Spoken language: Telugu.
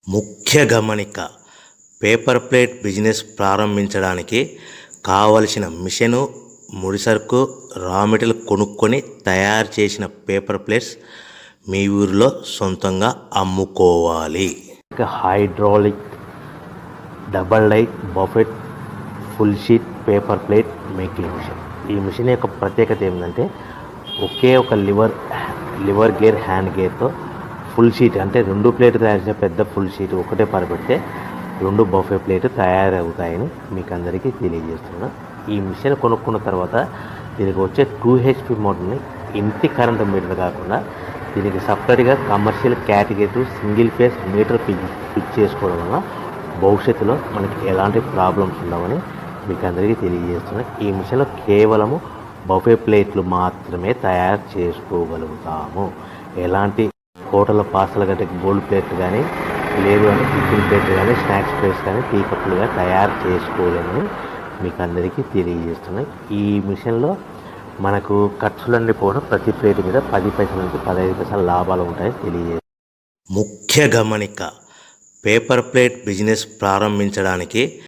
ముఖ్య గమనిక, పేపర్ ప్లేట్ బిజినెస్ ప్రారంభించడానికి కావలసిన మిషను, ముడిసరుకు, రా మెటీరియల్ కొనుక్కొని తయారు చేసిన పేపర్ ప్లేట్స్ మీ ఊరిలో సొంతంగా అమ్ముకోవాలి. Hydraulic double die buffet full sheet paper plate making machine. ఈ మిషన్ యొక్క ప్రత్యేకత ఏంటంటే ఒకే ఒక లివర్ గేర్, హ్యాండ్ గేర్తో ఫుల్ షీట్ అంటే 2 ప్లేట్ తయారు చేసే పెద్ద ఫుల్ షీట్ ఒకటే పరబెడితే 2 బఫే ప్లేట్ తయారవుతాయని మీకు అందరికీ తెలియజేస్తున్నాను. ఈ మిషన్ కొనుక్కున్న తర్వాత దీనికి వచ్చే 2 HP మోటార్ని ఇంటి కరెంటు మీటర్ కాకుండా దీనికి సపరేట్గా commercial category single phase metre fix చేసుకోవడం వల్ల భవిష్యత్తులో మనకి ఎలాంటి ప్రాబ్లమ్స్ ఉండవని మీకు అందరికీ తెలియజేస్తున్నాను. ఈ మిషన్లో కేవలము బఫే ప్లేట్లు మాత్రమే తయారు చేసుకోగలుగుతాము. ఎలాంటి హోటల్ పార్సల్ గట్టే గోల్డ్ ప్లేట్ కానీ, లేదు అంటే టిఫిన్ ప్లేట్ కానీ, స్నాక్స్ ప్లేట్స్ కానీ, టీ కప్పులుగా తయారు చేసుకోలేమని మీకు అందరికీ తెలియజేస్తున్నాయి. ఈ మిషన్లో మనకు ఖర్చులన్నీ పోవడం ప్రతి ప్లేట్ మీద 10 పైసల నుంచి 15 పైసల లాభాలు ఉంటాయని తెలియజేస్తాయి. ముఖ్య గమనిక, పేపర్ ప్లేట్ బిజినెస్ ప్రారంభించడానికి